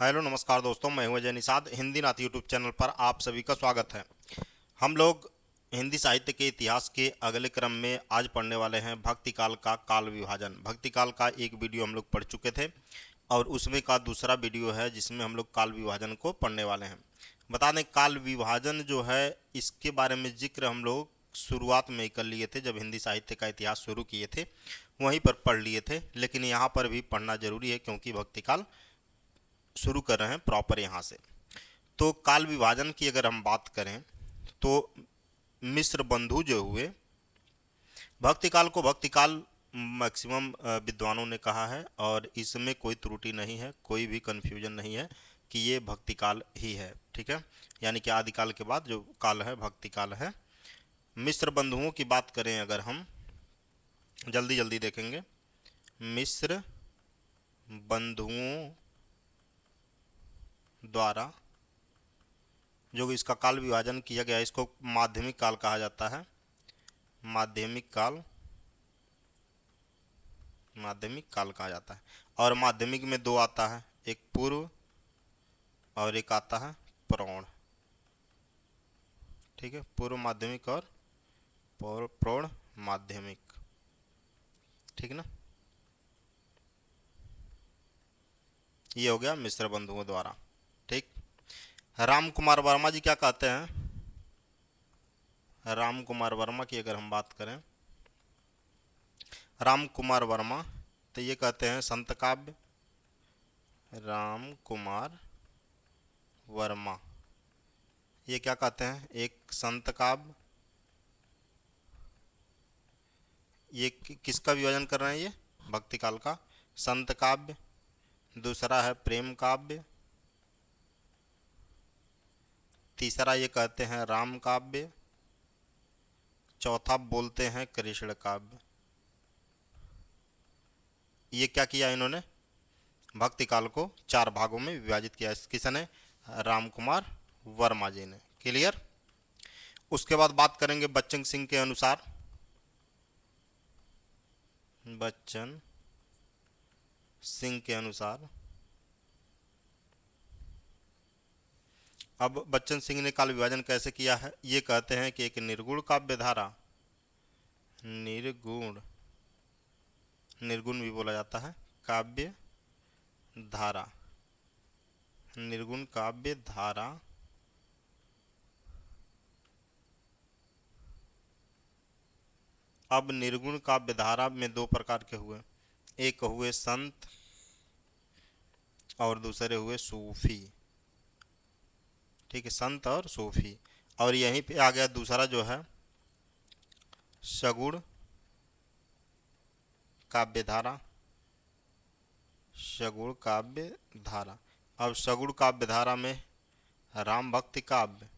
Hello नमस्कार दोस्तों, मैं हूं अजय निषाद। हिंदी नाथ यूट्यूब चैनल पर आप सभी का स्वागत है। हम लोग हिंदी साहित्य के इतिहास के अगले क्रम में आज पढ़ने वाले हैं भक्ति काल का काल विभाजन। भक्ति काल का एक वीडियो हम लोग पढ़ चुके थे और उसमें का दूसरा वीडियो है जिसमें हम लोग काल विभाजन को पढ़ने वाले हैं। बता दें, काल विभाजन जो है इसके बारे में जिक्र हम लोग शुरुआत में ही कर लिए थे, जब हिंदी साहित्य का इतिहास शुरू किए थे वहीं पर पढ़ लिए थे, लेकिन यहाँ पर भी पढ़ना जरूरी है क्योंकि भक्ति काल शुरू कर रहे हैं प्रॉपर यहाँ से। तो काल विभाजन की अगर हम बात करें तो मिस्र बंधु जो हुए, भक्ति काल को भक्ति काल मैक्सिमम विद्वानों ने कहा है और इसमें कोई त्रुटि नहीं है, कोई भी कन्फ्यूजन नहीं है कि ये भक्ति काल ही है। ठीक है, यानी कि आदिकाल के बाद जो काल है भक्ति काल है। मिस्र बंधुओं की बात करें अगर हम, जल्दी जल्दी देखेंगे। मिस्र बंधुओं द्वारा जो इसका काल विभाजन किया गया, इसको माध्यमिक काल कहा जाता है। माध्यमिक काल, माध्यमिक काल कहा जाता है। और माध्यमिक में दो आता है, एक पूर्व और एक आता है प्रौढ़। ठीक है, पूर्व माध्यमिक और प्रौढ़ माध्यमिक। ठीक ना, ये हो गया मिस्र बंधुओं द्वारा। ठीक, राम कुमार वर्मा जी क्या कहते हैं? राम कुमार वर्मा की अगर हम बात करें, राम कुमार वर्मा तो ये कहते हैं संत काव्य। राम कुमार वर्मा ये क्या कहते हैं? एक संत काव्य। ये किसका विभाजन कर रहे हैं? ये भक्ति काल का संत काव्य। दूसरा है प्रेम काव्य। तीसरा ये कहते हैं राम काव्य। चौथा बोलते हैं कृष्ण काव्य। ये क्या किया इन्होंने? भक्ति काल को चार भागों में विभाजित किया। किसने? राम कुमार वर्मा जी ने। क्लियर। उसके बाद बात करेंगे बच्चन सिंह के अनुसार। बच्चन सिंह के अनुसार, अब बच्चन सिंह ने काल विभाजन कैसे किया है? ये कहते हैं कि एक निर्गुण काव्य धारा, निर्गुण, निर्गुण भी बोला जाता है, काव्य धारा, निर्गुण काव्य धारा अब निर्गुण काव्य धारा में दो प्रकार के हुए, एक हुए संत और दूसरे हुए सूफी। ठीक है, संत और सूफी। और यहीं पे आ गया दूसरा जो है सगुण काव्य धारा। सगुण काव्य धारा, अब सगुण काव्य धारा में राम भक्ति काव्य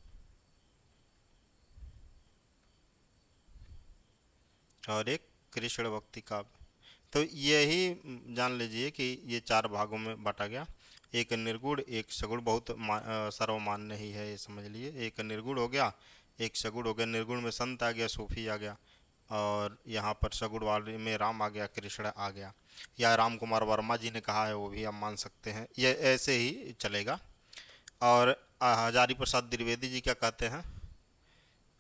और एक कृष्ण भक्ति काव्य। तो यही जान लीजिए कि ये चार भागों में बांटा गया। एक निर्गुण, एक सगुण, बहुत सर्वमान्य ही है ये, समझ लिए। एक निर्गुण हो गया, एक सगुण हो गया। निर्गुण में संत आ गया, सूफी आ गया, और यहाँ पर सगुण वाले में राम आ गया, कृष्ण आ गया। या राम कुमार वर्मा जी ने कहा है वो भी आप मान सकते हैं, ये ऐसे ही चलेगा। और हजारी प्रसाद द्विवेदी जी क्या कहते हैं?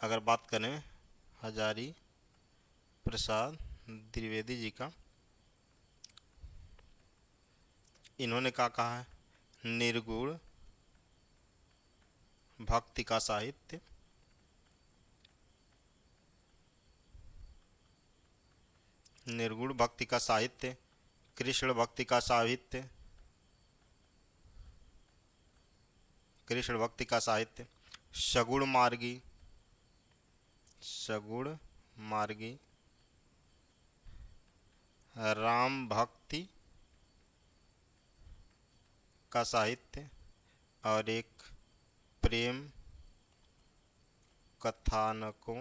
अगर बात करें हजारी प्रसाद द्विवेदी जी का, इन्होंने क्या कहा है? निर्गुण भक्ति का साहित्य, निर्गुण भक्ति का साहित्य, कृष्ण भक्ति का साहित्य, कृष्ण भक्ति का साहित्य, सगुण मार्गी, सगुण मार्गी राम भक्ति का साहित्य, और एक प्रेम कथानकों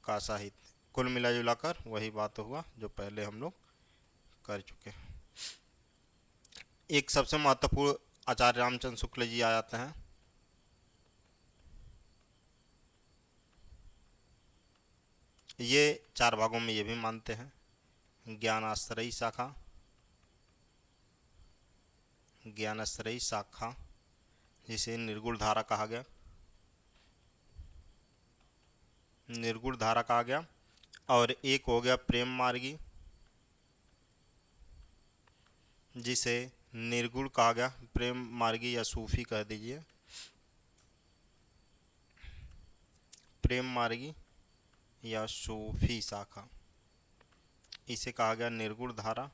का साहित्य। कुल मिला जुलाकर वही बात हुआ जो पहले हम लोग कर चुके हैं। एक सबसे महत्वपूर्ण आचार्य रामचंद्र शुक्ल जी आ जाते हैं। ये चार भागों में ये भी मानते हैं। ज्ञानाश्रयी शाखा, ज्ञानाश्रयी शाखा, जिसे निर्गुण धारा कहा गया, निर्गुण धारा कहा गया। और एक हो गया प्रेम मार्गी, जिसे निर्गुण कहा गया, प्रेम मार्गी या सूफी कह दीजिए, प्रेम मार्गी या सूफी शाखा, इसे कहा गया निर्गुण धारा।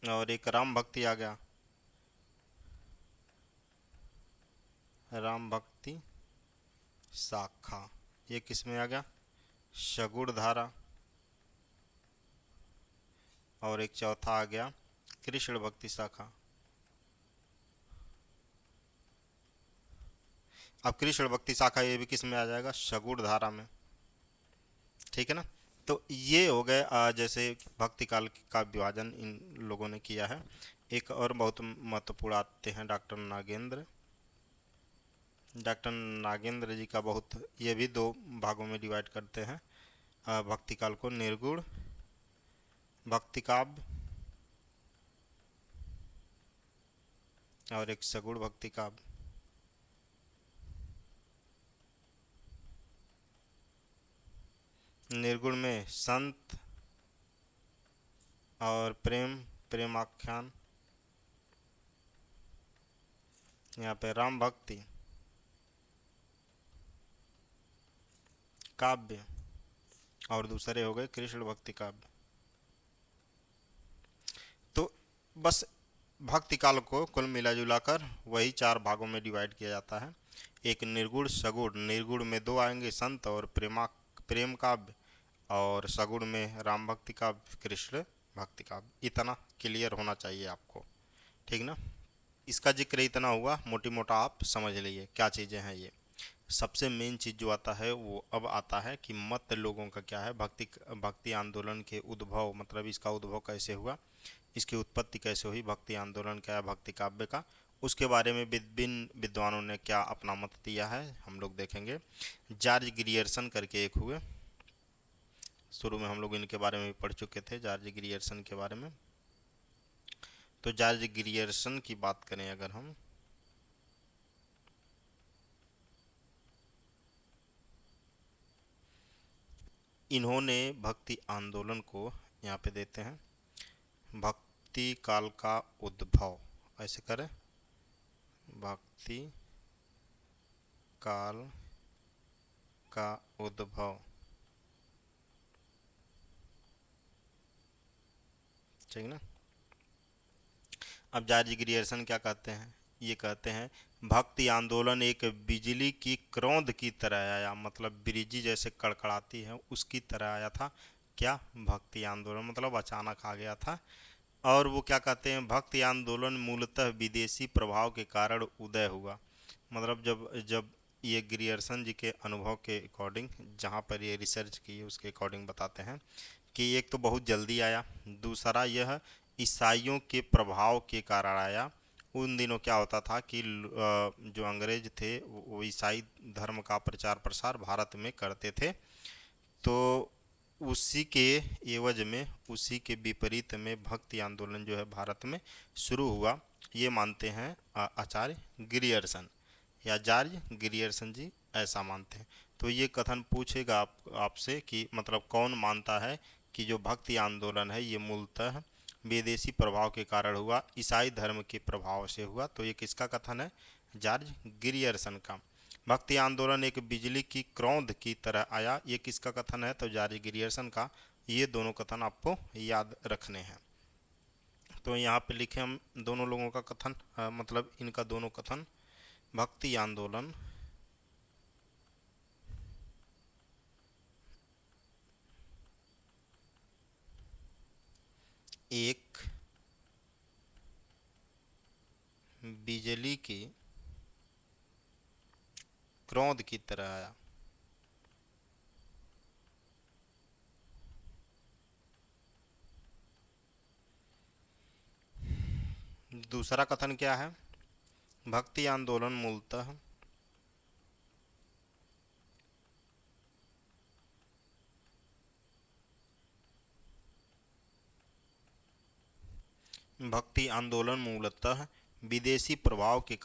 और एक राम भक्ति आ गया, राम भक्ति शाखा, ये किस में आ गया, सगुण धारा। और एक चौथा आ गया कृष्ण भक्ति शाखा। अब कृष्ण भक्ति शाखा ये भी किस में आ जाएगा, सगुण धारा में, ठीक है ना। तो ये हो गए जैसे भक्ति काल का विभाजन इन लोगों ने किया है। एक और बहुत महत्वपूर्ण आते हैं डॉक्टर नागेंद्र। डॉक्टर नागेंद्र जी का बहुत, ये भी दो भागों में डिवाइड करते हैं भक्ति काल को, निर्गुण भक्ति काव्य और एक सगुण भक्ति काव्य। निर्गुण में संत और प्रेमाख्यान, यहाँ पे राम भक्ति काव्य, और दूसरे हो गए कृष्ण भक्ति काव्य। तो बस भक्ति काल को कुल मिला जुला कर वही चार भागों में डिवाइड किया जाता है। एक निर्गुण सगुण, निर्गुण में दो आएंगे संत और प्रेम काव्य, और सगुण में राम भक्ति काव्य कृष्ण भक्ति काव्य। इतना क्लियर होना चाहिए आपको, ठीक ना। इसका जिक्र इतना हुआ, मोटी मोटा आप समझ लीजिए क्या चीज़ें हैं ये। सबसे मेन चीज़ जो आता है वो अब आता है कि मत लोगों का क्या है, भक्ति आंदोलन के उद्भव, मतलब इसका उद्भव कैसे हुआ, इसकी उत्पत्ति कैसे हुई, भक्ति आंदोलन क्या है, भक्ति काव्य का, उसके बारे में विभिन्न विद्वानों ने क्या अपना मत दिया है हम लोग देखेंगे। जॉर्ज ग्रियर्सन करके एक हुए, शुरू में हम लोग इनके बारे में भी पढ़ चुके थे, जॉर्ज ग्रियर्सन के बारे में। तो जॉर्ज ग्रियर्सन की बात करें अगर हम, इन्होंने भक्ति आंदोलन को यहाँ पे देते हैं भक्ति काल का उद्भव, ऐसे करें, भक्ति काल का उद्भव, ठीक ना। अब जॉर्ज ग्रियर्सन क्या कहते हैं, ये कहते हैं भक्ति आंदोलन एक बिजली की क्रोंद की तरह आया, मतलब बिजली जैसे कड़कड़ाती है उसकी तरह आया था। क्या, भक्ति आंदोलन, मतलब अचानक आ गया था। और वो क्या कहते हैं, भक्ति आंदोलन मूलतः विदेशी प्रभाव के कारण उदय हुआ। मतलब जब जब ये ग्रियर्सन जी के अनुभव के अकॉर्डिंग, जहाँ पर ये रिसर्च की उसके अकॉर्डिंग बताते हैं कि एक तो बहुत जल्दी आया, दूसरा यह ईसाइयों के प्रभाव के कारण आया। उन दिनों क्या होता था कि जो अंग्रेज थे वो ईसाई धर्म का प्रचार प्रसार भारत में करते थे, तो उसी के एवज में, उसी के विपरीत में भक्ति आंदोलन जो है भारत में शुरू हुआ, ये मानते हैं आचार्य ग्रियर्सन या जॉर्ज ग्रियर्सन जी ऐसा मानते हैं। तो ये कथन पूछेगा आपसे कि मतलब कौन मानता है कि जो भक्ति आंदोलन है ये मूलतः विदेशी प्रभाव के कारण हुआ, ईसाई धर्म के प्रभाव से हुआ। तो ये किसका कथन है, जॉर्ज ग्रियर्सन का। भक्ति आंदोलन एक बिजली की क्रोंद की तरह आया, ये किसका कथन है, तो जॉर्ज ग्रियर्सन का। ये दोनों कथन आपको याद रखने हैं। तो यहाँ पे लिखे हम दोनों लोगों का कथन, मतलब इनका दोनों कथन। भक्ति आंदोलन एक बिजली की क्रोंद की तरह आया। दूसरा कथन क्या है, भक्ति आंदोलन मूलतः भक्ति आंदोलन मूलतः विदेशी प्रभाव के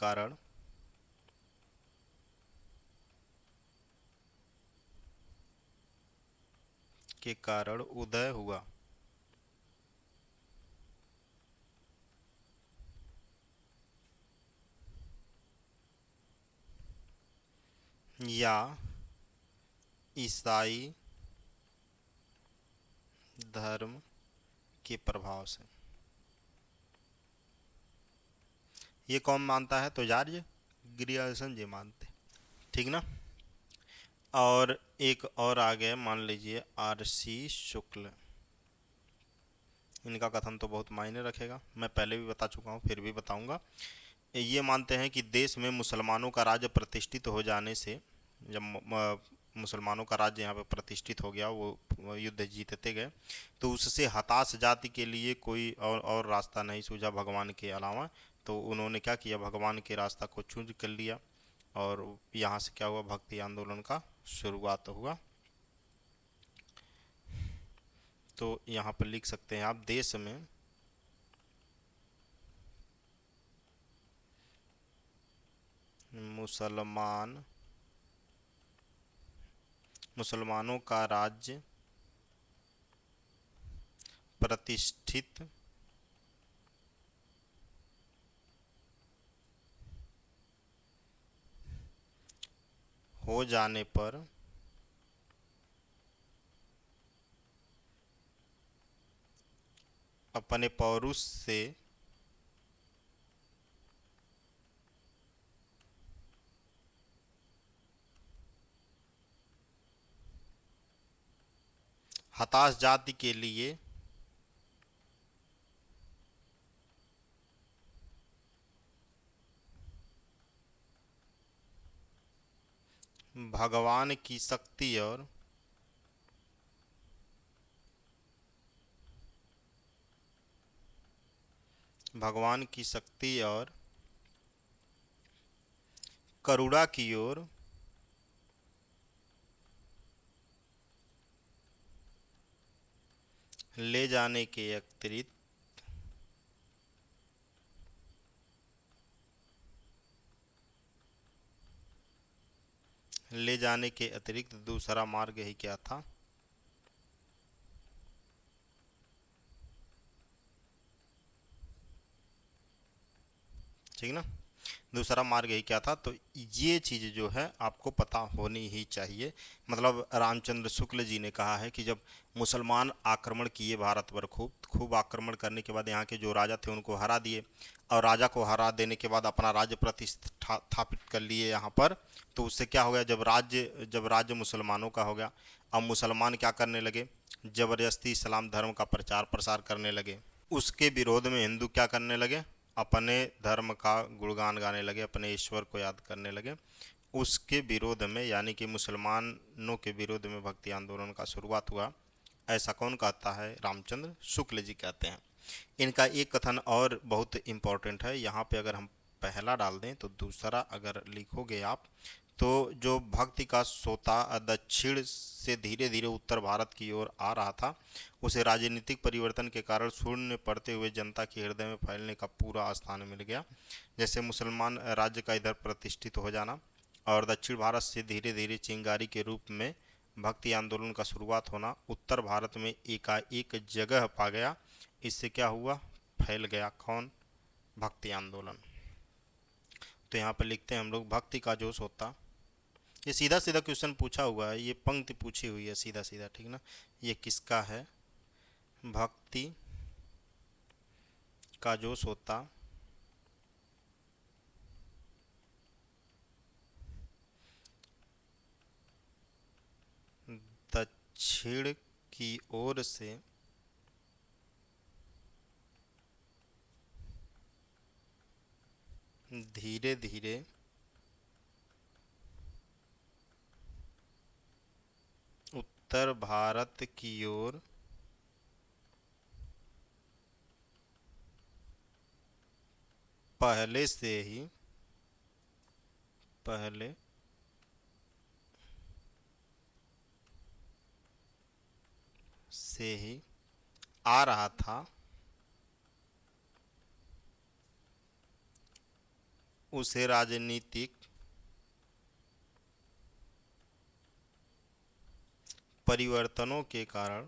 कारण उदय हुआ। या ईसाई धर्म के प्रभाव से। ये कौन मानता है? तो आचार्य ग्रियर्सन जी मानते, ठीक ना। और एक और आ गए, मान लीजिए आरसी शुक्ल। इनका कथन तो बहुत मायने रखेगा, मैं पहले भी बता चुका हूँ, फिर भी बताऊंगा। ये मानते हैं कि देश में मुसलमानों का राज्य प्रतिष्ठित हो जाने से, जब मुसलमानों का राज्य यहाँ पे प्रतिष्ठित हो गया, वो युद्ध जीतते गए, तो उससे हताश जाति के लिए कोई और रास्ता नहीं सूझा भगवान के अलावा। तो उन्होंने क्या किया, भगवान के रास्ता को चूज कर लिया, और यहाँ से क्या हुआ, भक्ति आंदोलन का शुरुआत हुआ। तो यहाँ पर लिख सकते हैं आप, देश में मुसलमानों का राज्य प्रतिष्ठित हो जाने पर अपने पौरुष से हताश जाति के लिए भगवान की शक्ति और करुणा की ओर ले जाने के अतिरिक्त दूसरा मार्ग ही क्या था? ठीक ना, दूसरा मार्ग ही क्या था? तो ये चीज़ जो है आपको पता होनी ही चाहिए। मतलब रामचंद्र शुक्ल जी ने कहा है कि जब मुसलमान आक्रमण किए भारत पर, खूब आक्रमण करने के बाद यहाँ के जो राजा थे उनको हरा दिए, और राजा को हरा देने के बाद अपना राज्य प्रतिष्ठापित कर लिए यहाँ पर। तो उससे क्या हो गया, जब राज्य मुसलमानों का हो गया, अब मुसलमान क्या करने लगे, ज़बरदस्ती इस्लाम धर्म का प्रचार प्रसार करने लगे। उसके विरोध में हिंदू क्या करने लगे, अपने धर्म का गुणगान गाने लगे, अपने ईश्वर को याद करने लगे। उसके विरोध में, यानी कि मुसलमानों के विरोध में भक्ति आंदोलन का शुरुआत हुआ। ऐसा कौन कहता है? रामचंद्र शुक्ल जी कहते हैं। इनका एक कथन और बहुत इम्पोर्टेंट है, यहाँ पे अगर हम पहला डाल दें तो दूसरा अगर लिखोगे आप, तो जो भक्ति का सोता दक्षिण से धीरे धीरे उत्तर भारत की ओर आ रहा था, उसे राजनीतिक परिवर्तन के कारण शून्य पड़ते हुए जनता के हृदय में फैलने का पूरा स्थान मिल गया। जैसे मुसलमान राज्य का इधर प्रतिष्ठित हो जाना, और दक्षिण भारत से धीरे धीरे चिंगारी के रूप में भक्ति आंदोलन का शुरुआत होना, उत्तर भारत में एकाएक जगह पा गया। इससे क्या हुआ, फैल गया कौन, भक्ति आंदोलन। तो यहाँ पर लिखते हैं हम लोग, भक्ति का जोश होता, ये सीधा सीधा क्वेश्चन पूछा हुआ है, ये पंक्ति पूछी हुई है सीधा सीधा, ठीक ना। ये किसका है? भक्ति का जोश होता दक्षिण की ओर से धीरे धीरे उत्तर भारत की ओर पहले से ही आ रहा था, उसे राजनीतिक परिवर्तनों के कारण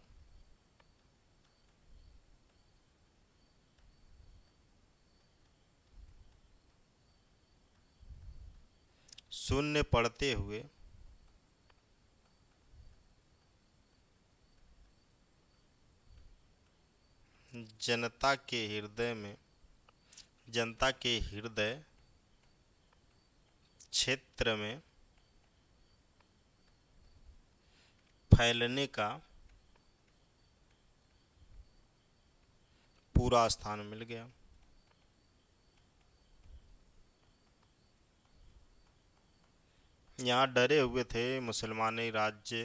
शून्य पड़ते हुए जनता के हृदय में जनता के हृदय क्षेत्र में फैलने का पूरा स्थान मिल गया। यहाँ डरे हुए थे, मुसलमानी राज्य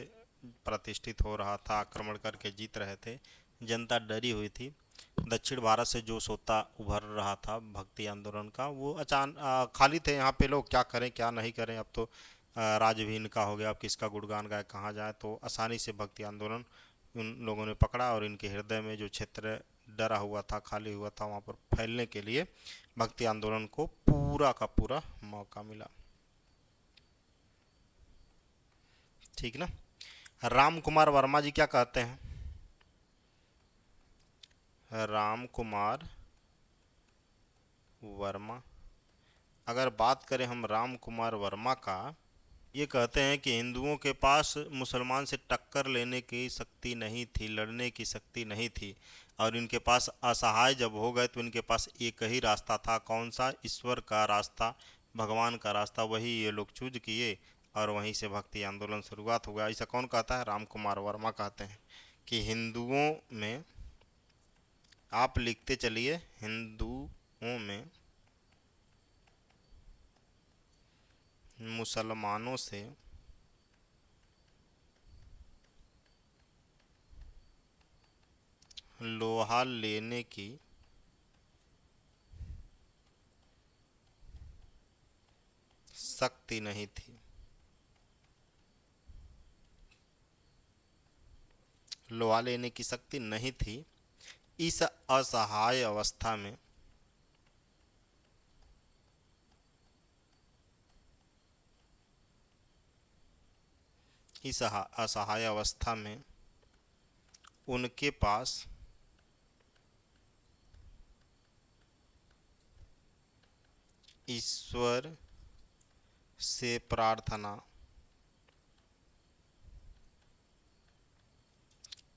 प्रतिष्ठित हो रहा था, आक्रमण करके जीत रहे थे, जनता डरी हुई थी। दक्षिण भारत से जो सोता उभर रहा था भक्ति आंदोलन का, वो अचानक खाली थे यहाँ पे लोग, क्या करें क्या नहीं करें, अब तो राज भी इनका हो गया, अब किसका गुणगान गाए कहाँ जाए। तो आसानी से भक्ति आंदोलन उन लोगों ने पकड़ा और इनके हृदय में जो क्षेत्र डरा हुआ था, खाली हुआ था, वहाँ पर फैलने के लिए भक्ति आंदोलन को पूरा का पूरा मौका मिला। ठीक ना। राम कुमार वर्मा जी क्या कहते हैं? राम कुमार वर्मा, अगर बात करें हम राम कुमार वर्मा का, ये कहते हैं कि हिंदुओं के पास मुसलमान से टक्कर लेने की शक्ति नहीं थी, लड़ने की शक्ति नहीं थी, और इनके पास असहाय जब हो गए तो इनके पास एक ही रास्ता था। कौन सा? ईश्वर का रास्ता, भगवान का रास्ता, वही ये लोग चूज किए और वहीं से भक्ति आंदोलन शुरुआत हो गया। ऐसा कौन कहता है? राम कुमार वर्मा कहते हैं कि हिंदुओं में, आप लिखते चलिए, हिंदुओं में मुसलमानों से लोहा लेने की शक्ति नहीं थी। लोहा लेने की शक्ति नहीं थी। इस असहाय अवस्था में असहाय अवस्था में उनके पास ईश्वर से प्रार्थना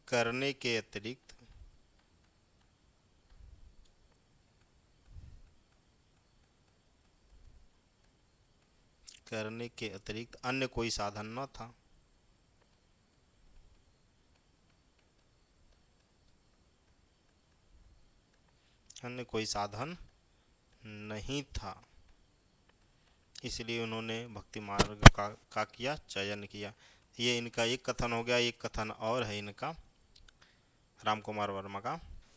करने के अतिरिक्त अन्य कोई साधन न था। अन्य कोई साधन नहीं था, इसलिए उन्होंने भक्ति मार्ग का किया, चयन किया। ये इनका एक कथन हो गया। एक कथन और है इनका, राम कुमार वर्मा का।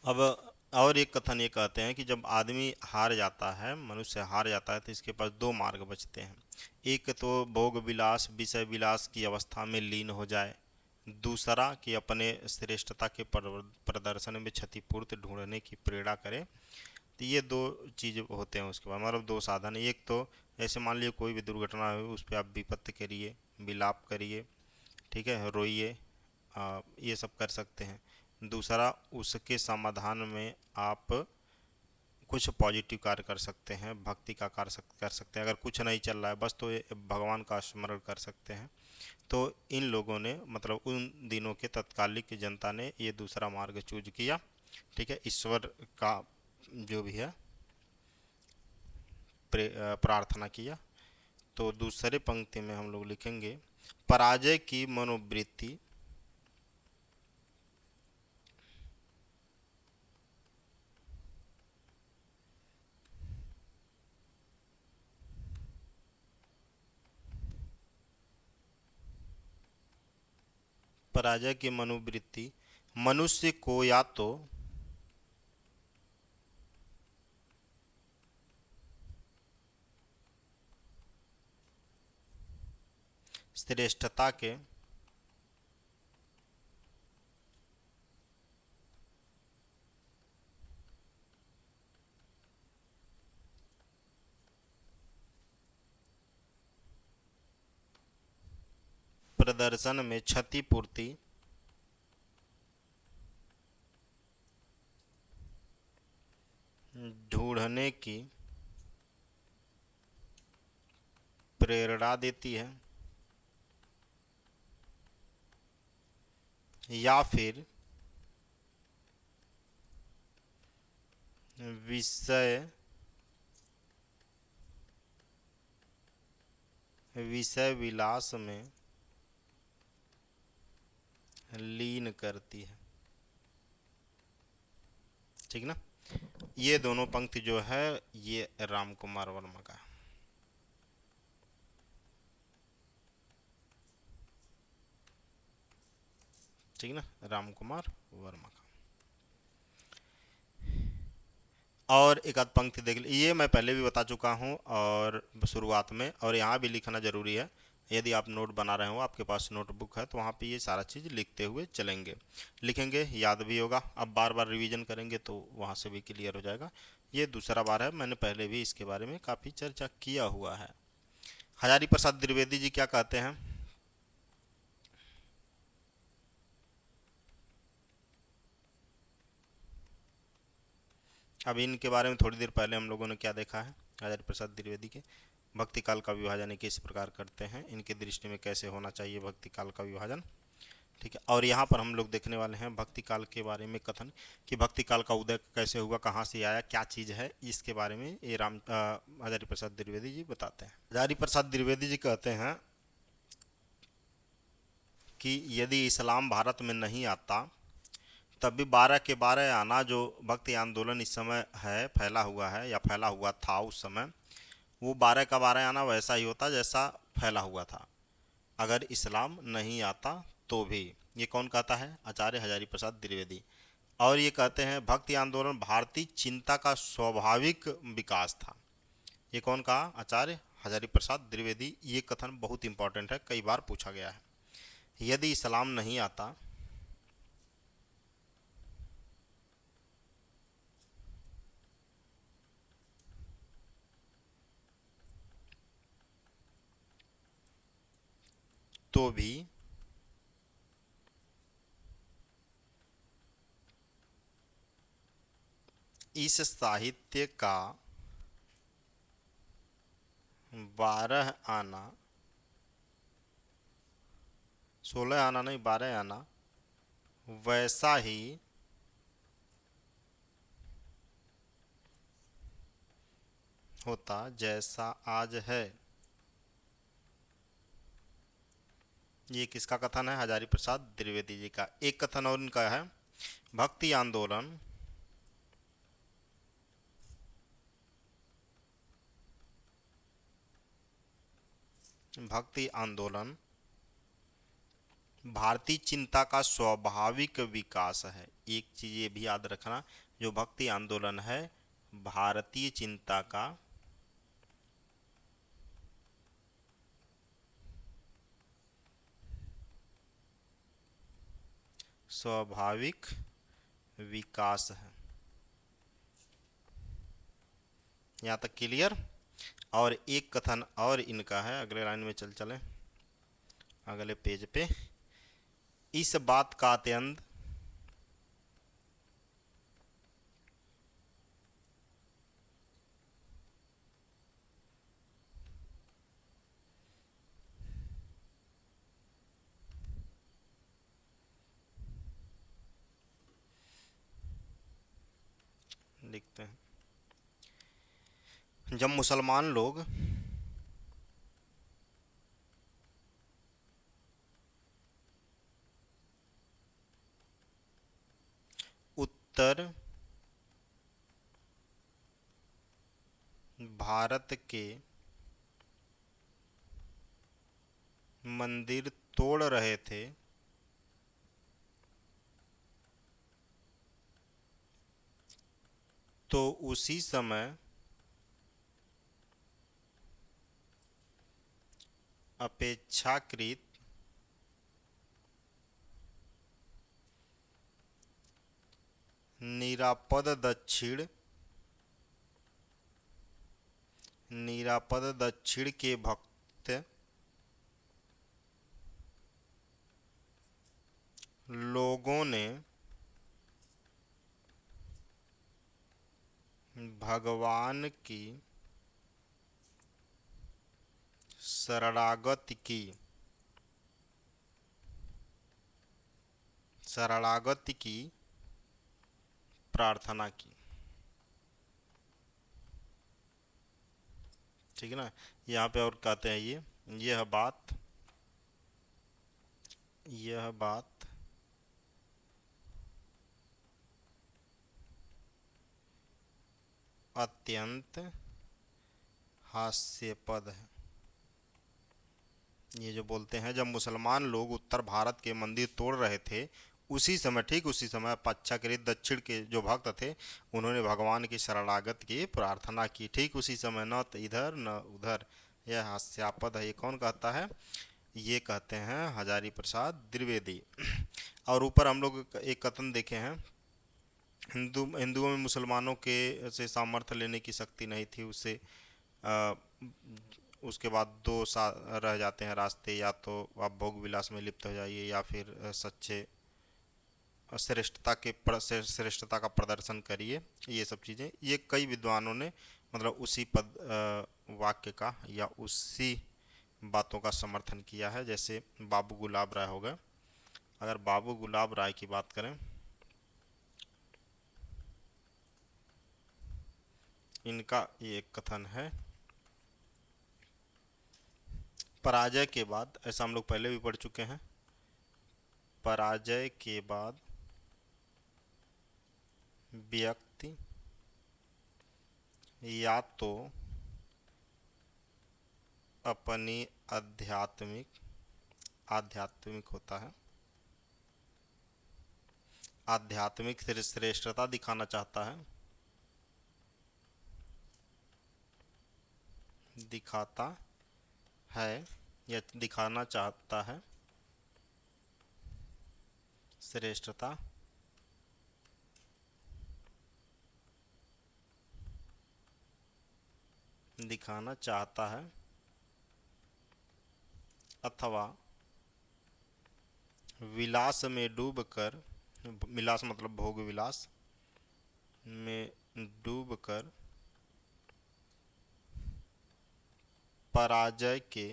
अब और एक कथन ये कहते हैं कि जब आदमी हार जाता है, मनुष्य हार जाता है, तो इसके पास दो मार्ग बचते हैं। एक तो भोग विलास, विषय विलास की अवस्था में लीन हो जाए, दूसरा कि अपने श्रेष्ठता के प्रदर्शन में क्षतिपूर्ति ढूंढने की प्रेरणा करे। तो ये दो चीज़ होते हैं उसके बाद, मतलब दो साधन। एक तो ऐसे मान लीजिए कोई भी दुर्घटना हुई, उस पर आप विपत्ति करिए, विलाप करिए, ठीक है, रोइए, ये सब कर सकते हैं। दूसरा, उसके समाधान में आप कुछ पॉजिटिव कार्य कर सकते हैं, भक्ति का कार्य कर सकते हैं। अगर कुछ नहीं चल रहा है बस, तो ये भगवान का स्मरण कर सकते हैं। तो इन लोगों ने, मतलब उन दिनों के तत्कालिक जनता ने ये दूसरा मार्ग चूज किया। ठीक है, ईश्वर का जो भी है प्रार्थना किया। तो दूसरे पंक्ति में हम लोग लिखेंगे, पराजय की मनोवृत्ति पराजय की मनोवृत्ति मनुष्य को या तो श्रेष्ठता के प्रदर्शन में क्षतिपूर्ति ढूंढने की प्रेरणा देती है, या फिर विषय विषय विलास में लीन करती है। ठीक ना। ये दोनों पंक्ति जो है ये राम कुमार वर्मा का है। ठीक ना, राम कुमार वर्मा का। और एक आध पंक्ति देख ली, ये मैं पहले भी बता चुका हूँ और शुरुआत में, और यहाँ भी लिखना जरूरी है। यदि आप नोट बना रहे हो, आपके पास नोटबुक है, तो वहाँ पे ये सारा चीज़ लिखते हुए चलेंगे, लिखेंगे, याद भी होगा। अब बार बार रिवीजन करेंगे तो वहाँ से भी क्लियर हो जाएगा। ये दूसरा बार है, मैंने पहले भी इसके बारे में काफ़ी चर्चा किया हुआ है। हजारी प्रसाद द्विवेदी जी क्या कहते हैं? अब इनके बारे में थोड़ी देर पहले हम लोगों ने क्या देखा है, हजारी प्रसाद द्विवेदी के भक्ति काल का विभाजन किस प्रकार करते हैं, इनके दृष्टि में कैसे होना चाहिए भक्ति काल का विभाजन। ठीक है। और यहाँ पर हम लोग देखने वाले हैं भक्ति काल के बारे में कथन, कि भक्ति काल का उदय कैसे हुआ, कहाँ से आया, क्या चीज़ है, इसके बारे में ये हजारी प्रसाद द्विवेदी जी बताते हैं। हजारी प्रसाद द्विवेदी जी कहते हैं कि यदि इस्लाम भारत में नहीं आता तब भी 12 के 12 आना, जो भक्ति आंदोलन इस समय है, फैला हुआ है या फैला हुआ था उस समय, वो 12 का 12 आना वैसा ही होता जैसा फैला हुआ था अगर इस्लाम नहीं आता तो भी। ये कौन कहता है? आचार्य हजारी प्रसाद द्विवेदी। और ये कहते हैं भक्ति आंदोलन भारतीय चिंता का स्वाभाविक विकास था। ये कौन कहा? आचार्य हजारी प्रसाद द्विवेदी। ये कथन बहुत इंपॉर्टेंट है, कई बार पूछा गया है। यदि इस्लाम नहीं आता तो भी इस साहित्य का 12 आना, 16 आना नहीं 12 आना वैसा ही होता जैसा आज है। ये किसका कथन है? हजारी प्रसाद द्विवेदी जी का। एक कथन और इनका है, भक्ति आंदोलन भारतीय चिंता का स्वाभाविक विकास है। एक चीज ये भी याद रखना, जो भक्ति आंदोलन है भारतीय चिंता का स्वाभाविक विकास है। यहाँ तक क्लियर। और एक कथन और इनका है, अगले लाइन में चलें, अगले पेज पे। इस बात का अत्यंत लिखते हैं, जब मुसलमान लोग उत्तर भारत के मंदिर तोड़ रहे थे तो उसी समय अपेक्षाकृत निरापद दक्षिण के भक्त लोगों ने भगवान की शरणागति की प्रार्थना की। ठीक है ना। यहाँ पे और कहते हैं यह बात अत्यंत हास्यपद है। ये जो बोलते हैं, जब मुसलमान लोग उत्तर भारत के मंदिर तोड़ रहे थे, ठीक उसी समय अपेक्षाकृत दक्षिण के जो भक्त थे, उन्होंने भगवान की शरणागत की प्रार्थना की। ठीक उसी समय, न तो इधर न उधर। यह हास्यास्पद है। ये कौन कहता है? ये कहते हैं हजारी प्रसाद द्विवेदी। और ऊपर हम लोग एक कथन देखे हैं, हिंदुओं में मुसलमानों के से सामर्थ्य लेने की शक्ति नहीं थी। उसके बाद दो रह जाते हैं रास्ते, या तो आप भोग विलास में लिप्त हो जाइए, या फिर सच्चे श्रेष्ठता का प्रदर्शन करिए। ये सब चीज़ें, ये कई विद्वानों ने मतलब उसी वाक्य का या उसी बातों का समर्थन किया है। जैसे बाबू गुलाब राय हो गए। अगर बाबू गुलाब राय की बात करें, इनका ये एक कथन है, पराजय के बाद, ऐसा हम लोग पहले भी पढ़ चुके हैं, पराजय के बाद व्यक्ति या तो अपनी आध्यात्मिक होता है, आध्यात्मिक श्रेष्ठता दिखाना चाहता है, दिखाता है या दिखाना चाहता है श्रेष्ठता, दिखाना चाहता है, अथवा विलास में डूबकर, विलास मतलब भोग विलास में डूबकर पराजय के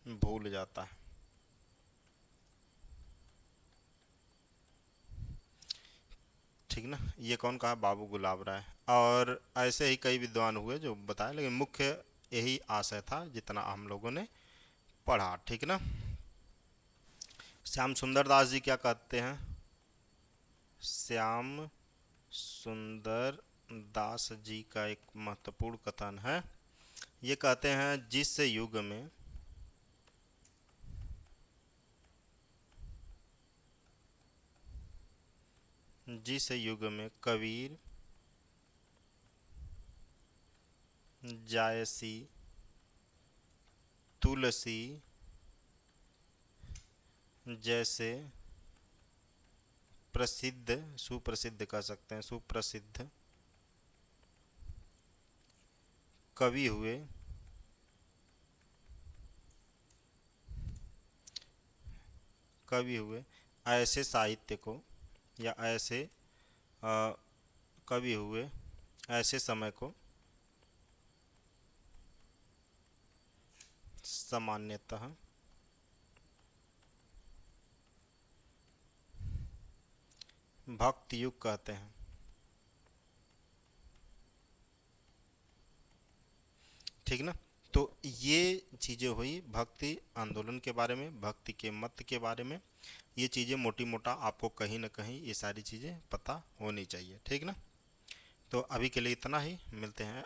भूल जाता है। ठीक ना। ये कौन कहा? बाबू गुलाब राय। और ऐसे ही कई विद्वान हुए जो बताए, लेकिन मुख्य यही आशय था जितना हम लोगों ने पढ़ा। ठीक ना। श्याम सुंदर दास जी क्या कहते हैं? श्याम सुंदर दास जी का एक महत्वपूर्ण कथन है। ये कहते हैं, जिस युग में कबीर, जायसी, तुलसी जैसे सुप्रसिद्ध कह सकते हैं, सुप्रसिद्ध कवि हुए, ऐसे साहित्य को या ऐसे कवि हुए, ऐसे समय को सामान्यतः भक्ति युग कहते हैं। ठीक ना। तो ये चीज़ें हुई भक्ति आंदोलन के बारे में, भक्ति के मत के बारे में। ये चीज़ें मोटी मोटा आपको कहीं ना कहीं ये सारी चीज़ें पता होनी चाहिए। ठीक ना। तो अभी के लिए इतना ही, मिलते हैं